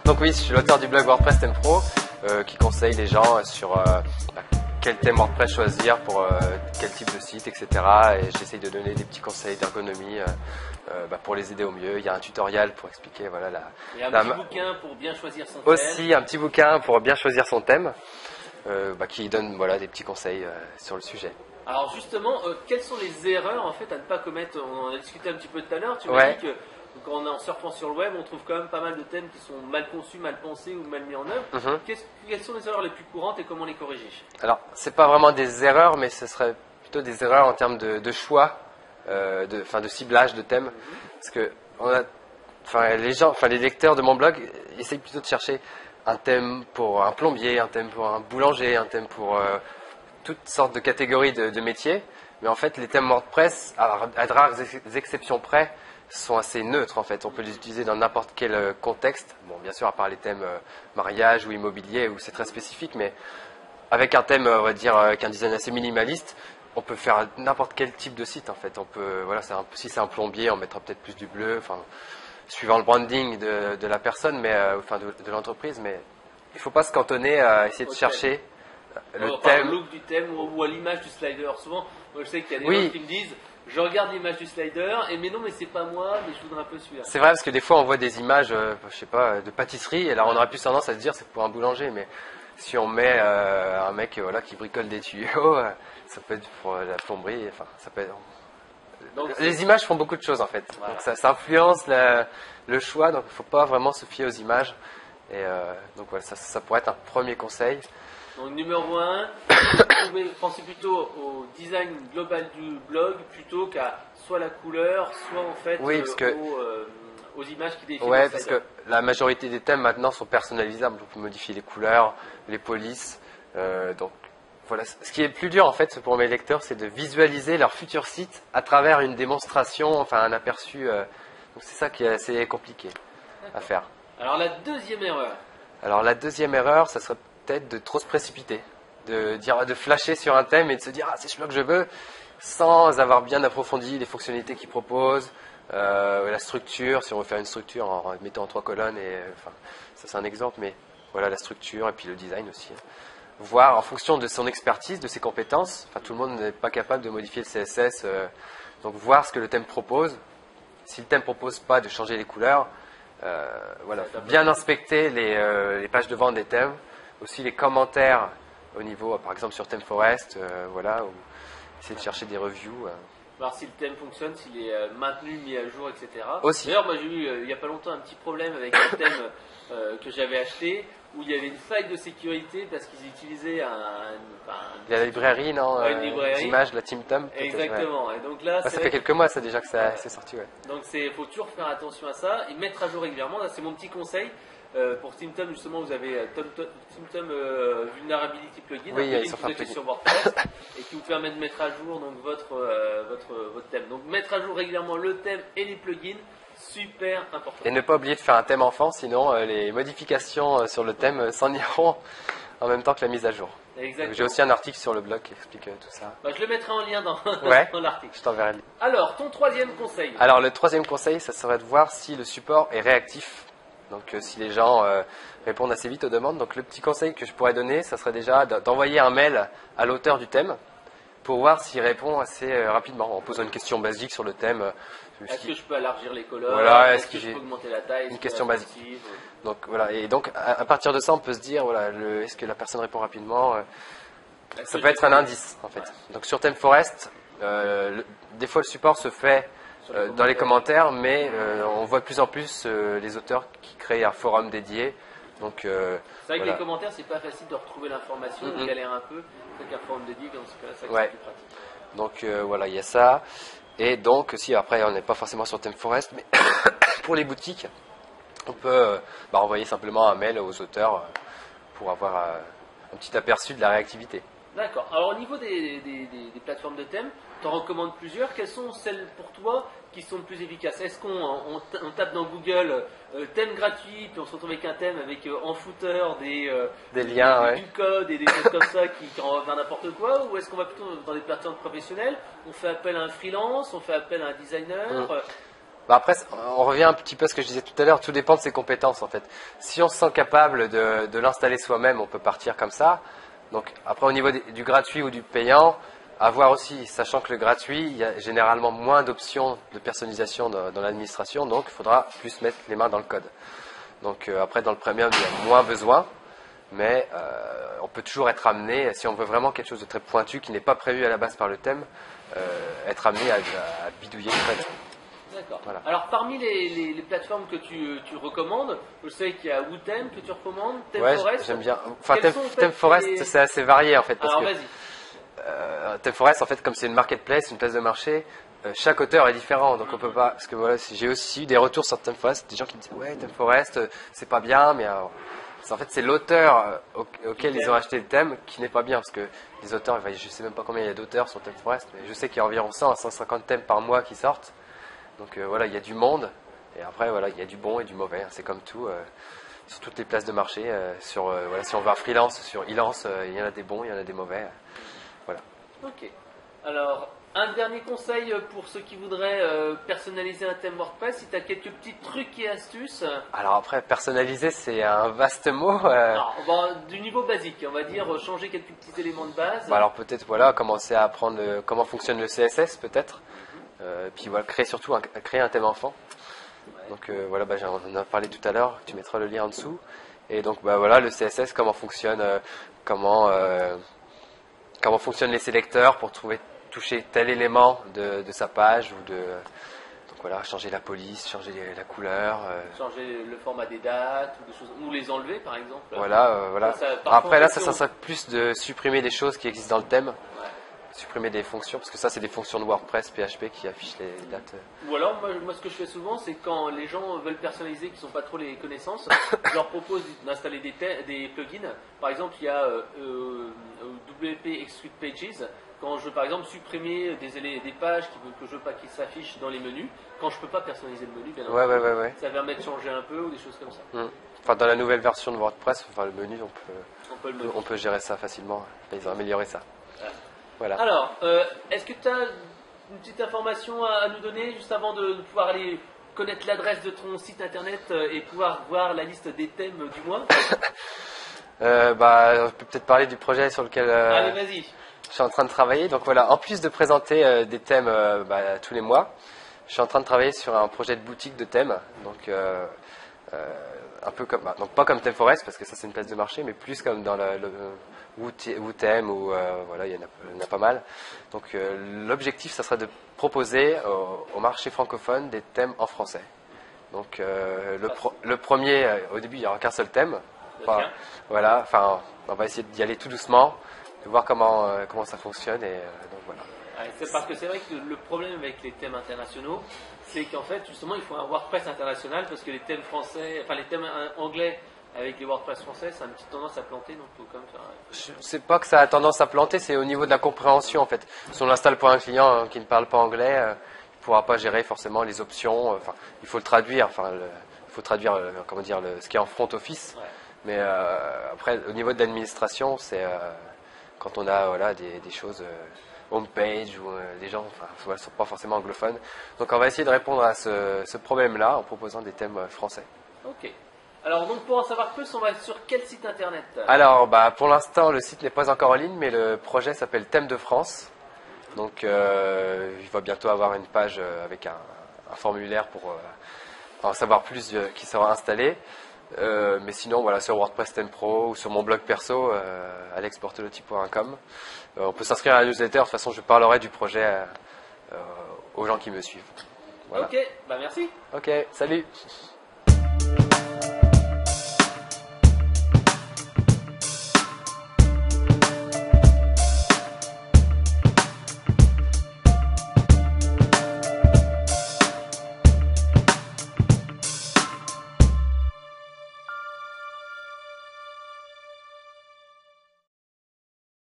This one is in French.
Donc oui, je suis l'auteur du blog WordPress Theme Pro qui conseille les gens sur quel thème WordPress choisir pour quel type de site, etc. Et j'essaye de donner des petits conseils d'ergonomie pour les aider au mieux. Il y a un tutoriel pour expliquer voilà Il y a un petit bouquin pour bien choisir son thème. Aussi un petit bouquin pour bien choisir son thème qui donne voilà des petits conseils sur le sujet. Alors justement, quelles sont les erreurs en fait à ne pas commettre? On en a discuté un petit peu tout à l'heure. Tu m'as dit que quand on est en surfant sur le web, on trouve quand même pas mal de thèmes qui sont mal conçus, mal pensés ou mal mis en œuvre. Quelles sont les erreurs les plus courantes et comment les corriger? Alors, c'est pas vraiment des erreurs, mais ce serait plutôt des erreurs en termes de choix, de ciblage de thèmes. Parce que les lecteurs de mon blog essayent plutôt de chercher un thème pour un plombier, un thème pour un boulanger, un thème pour toutes sortes de catégories de métiers. Mais en fait, les thèmes WordPress, à de rares exceptions près, sont assez neutres en fait. On peut les utiliser dans n'importe quel contexte. Bon, bien sûr, à part les thèmes mariage ou immobilier où c'est très spécifique, mais avec un thème, on va dire, avec un design assez minimaliste, on peut faire n'importe quel type de site en fait. On peut, voilà, si c'est un plombier, on mettra peut-être plus du bleu, enfin, suivant le branding de la personne, mais de l'entreprise. Mais il ne faut pas se cantonner à essayer de chercher le thème. Au look du thème ou à l'image du slider. Souvent, moi, je sais qu'il y a des gens qui me disent. Je regarde l'image du slider et mais non mais c'est pas moi, mais je voudrais un peu celui-là. C'est vrai parce que des fois on voit des images, je sais pas, de pâtisserie et là on aurait plus tendance à se dire c'est pour un boulanger, mais si on met un mec qui bricole des tuyaux, ça peut être pour la plomberie, enfin ça peut être... Donc, les images font beaucoup de choses en fait, voilà. Donc ça influence le choix, donc il ne faut pas vraiment se fier aux images et donc voilà, ça pourrait être un premier conseil. Donc numéro 1, vous pouvez penser plutôt au design global du blog plutôt qu'à soit la couleur, soit en fait aux images qui définissent. Ouais, parce que la majorité des thèmes maintenant sont personnalisables. On peut modifier les couleurs, les polices. Donc voilà, ce qui est plus dur en fait pour mes lecteurs, c'est de visualiser leur futur site à travers une démonstration, enfin un aperçu. Donc c'est ça qui est assez compliqué à faire. Alors la deuxième erreur. Alors la deuxième erreur, ça serait peut-être de trop se précipiter, de flasher sur un thème et de se dire c'est celui-là que je veux, sans avoir bien approfondi les fonctionnalités qu'il propose, la structure, si on veut faire une structure en mettant en 3 colonnes, ça c'est un exemple, mais voilà la structure et puis le design aussi. Voir en fonction de son expertise, de ses compétences, tout le monde n'est pas capable de modifier le CSS, donc voir ce que le thème propose. Si le thème ne propose pas de changer les couleurs, bien inspecter les pages de vente des thèmes. Aussi les commentaires au niveau, par exemple sur ThemeForest, ou essayer de chercher des reviews. Voir si le thème fonctionne, s'il est maintenu, mis à jour, etc. Aussi. D'ailleurs, moi j'ai eu il n'y a pas longtemps un petit problème avec un thème que j'avais acheté où il y avait une faille de sécurité parce qu'ils utilisaient il y a la librairie, non images, la TeamTum. Exactement. Ouais. Et donc là, ça fait quelques mois ça déjà que c'est sorti. Ouais. Donc il faut toujours faire attention à ça et mettre à jour régulièrement. Là, c'est mon petit conseil. Pour TeamTum, justement, vous avez TeamTum Vulnerability Plugin, oui, un plugin qui est sur WordPress et qui vous permet de mettre à jour donc, votre thème. Donc mettre à jour régulièrement le thème et les plugins, super important. Et ne pas oublier de faire un thème enfant, sinon les modifications sur le thème s'en iront en même temps que la mise à jour. J'ai aussi un article sur le blog qui explique tout ça. Je le mettrai en lien dans l'article. Je t'enverrai le lien. Alors, ton troisième conseil. Alors, le troisième conseil, ça serait de voir si le support est réactif. Donc si les gens répondent assez vite aux demandes. Donc le petit conseil que je pourrais donner, ça serait déjà d'envoyer un mail à l'auteur du thème pour voir s'il répond assez rapidement en posant une question basique sur le thème. Est-ce que je peux élargir les couleurs? Voilà, est-ce que je peux augmenter la taille? Une question basique. Donc voilà, et donc à partir de ça, on peut se dire voilà, est-ce que la personne répond rapidement? Ça peut être un indice en fait. Ouais. Donc sur ThemeForest, des fois le support se fait dans les commentaires, mais on voit de plus en plus les auteurs qui créent un forum dédié. Donc, c'est vrai que les commentaires, c'est pas facile de retrouver l'information, on galère un peu. C'est qu'un forum dédié, dans ce cas-là, c'est plus pratique. Donc voilà, il y a ça. Et donc, si après, on n'est pas forcément sur ThemeForest, mais pour les boutiques, on peut envoyer simplement un mail aux auteurs pour avoir un petit aperçu de la réactivité. D'accord. Alors au niveau des plateformes de thèmes, tu en recommandes plusieurs. Quelles sont celles pour toi qui sont les plus efficaces? Est-ce qu'on tape dans Google thème gratuit, puis on se retrouve avec un thème avec en footer des liens, du code et des choses comme ça qui renvoient vers n'importe quoi? Ou est-ce qu'on va plutôt dans des plateformes professionnelles? On fait appel à un freelance, on fait appel à un designer? Bah après, on revient un petit peu à ce que je disais tout à l'heure, tout dépend de ses compétences en fait. Si on se sent capable de l'installer soi-même, on peut partir comme ça. Donc après au niveau du gratuit ou du payant, à voir aussi, sachant que le gratuit, il y a généralement moins d'options de personnalisation dans l'administration, donc il faudra plus mettre les mains dans le code. Donc après dans le premium, il y a moins besoin, mais on peut toujours être amené, si on veut vraiment quelque chose de très pointu qui n'est pas prévu à la base par le thème, être amené à bidouiller le code. D'accord. Voilà. Alors parmi les plateformes que tu recommandes, je sais qu'il y a Wootem que tu recommandes, Ouais, ThemeForest. j'aime bien. Enfin, Quels sont, en fait, ThemeForest, les- c'est assez varié en fait, parce Alors que vas-y. ThemeForest, en fait, comme c'est une marketplace, une place de marché, chaque auteur est différent, donc on peut pas. Parce que voilà, j'ai aussi eu des retours sur ThemeForest, des gens qui me disent ouais, ThemeForest, c'est pas bien, mais en fait, c'est l'auteur auquel ils ont acheté le thème qui n'est pas bien, parce que les auteurs, enfin, je sais même pas combien il y a d'auteurs sur ThemeForest, mais je sais qu'il y a environ 100 à 150 thèmes par mois qui sortent. Donc voilà, il y a du monde, et après voilà, il y a du bon et du mauvais, hein, c'est comme tout, sur toutes les places de marché, voilà, si on va freelance, sur Elance, il y en a des bons, il y en a des mauvais, voilà. Ok. Alors, un dernier conseil pour ceux qui voudraient personnaliser un thème WordPress, si tu as quelques petits trucs et astuces. Alors après, personnaliser, c'est un vaste mot. Alors, du niveau basique, on va dire changer quelques petits éléments de base. Alors peut-être voilà, commencer à apprendre comment fonctionne le CSS peut-être, puis voilà, créer un thème enfant. Donc voilà, on en a parlé tout à l'heure, tu mettras le lien en dessous. Et donc voilà, le CSS, comment fonctionne, comment fonctionnent les sélecteurs pour toucher tel élément de sa page donc voilà, changer la police, changer la couleur. Changer le format des dates ou des choses, ou les enlever par exemple. Voilà. Parfois, Après là, ça on- serait plus de supprimer des choses qui existent dans le thème. Ouais. Supprimer des fonctions, parce que ça c'est des fonctions de WordPress, PHP qui affichent les dates. Ou alors, moi, ce que je fais souvent, c'est quand les gens veulent personnaliser, qui n'ont pas trop les connaissances, je leur propose d'installer des plugins. Par exemple, il y a WP Extrude Pages. Quand je veux, par exemple, supprimer des pages que je veux pas qu'ils s'affichent dans les menus, quand je peux pas personnaliser le menu, bien entendu, Ouais. ça permet de changer un peu ou des choses comme ça. Enfin, dans la nouvelle version de WordPress, enfin le menu, On on peut gérer ça facilement. Ils ont amélioré ça. Voilà. Alors, est-ce que tu as une petite information à nous donner juste avant de pouvoir aller connaître l'adresse de ton site internet et pouvoir voir la liste des thèmes du mois? On peut peut-être parler du projet sur lequel Allez, vas-y. je suis en train de travailler. Donc voilà, en plus de présenter des thèmes tous les mois, je suis en train de travailler sur un projet de boutique de thèmes. Donc un peu comme, donc pas comme ThemeForest parce que ça c'est une place de marché, mais plus comme dans le Wootem ou voilà, il y en a pas mal. Donc l'objectif, ça serait de proposer au marché francophone des thèmes en français. Donc le premier, au début, il n'y aura qu'un seul thème. Enfin, voilà, enfin, on va essayer d'y aller tout doucement, de voir comment ça fonctionne et donc voilà. Ouais, c'est parce que c'est vrai que le problème avec les thèmes internationaux, c'est qu'en fait, justement, il faut un WordPress international parce que les thèmes français, enfin les thèmes anglais avec les WordPress français, ça a une petite tendance à planter, donc il faut quand même faire. C'est pas que ça a tendance à planter, c'est au niveau de la compréhension en fait. Si on l'installe pour un client qui ne parle pas anglais, il ne pourra pas gérer forcément les options. Enfin, il faut le traduire. Enfin, il faut traduire comment dire ce qui est en front office. Ouais. Mais après, au niveau de l'administration, c'est quand on a voilà des choses homepage ou des gens, enfin, ne sont pas forcément anglophones. Donc, on va essayer de répondre à ce problème-là en proposant des thèmes français. Ok. Alors donc pour en savoir plus, on va sur quel site internet? Alors, pour l'instant, le site n'est pas encore en ligne, mais le projet s'appelle Thème de France. Donc, il va bientôt avoir une page avec un formulaire pour en savoir plus qui sera installé. Mais sinon, voilà, sur WordPress Theme Pro ou sur mon blog perso, alexportelotti.com. On peut s'inscrire à la newsletter. De toute façon, je parlerai du projet aux gens qui me suivent. Voilà. Ok, merci. Ok, salut.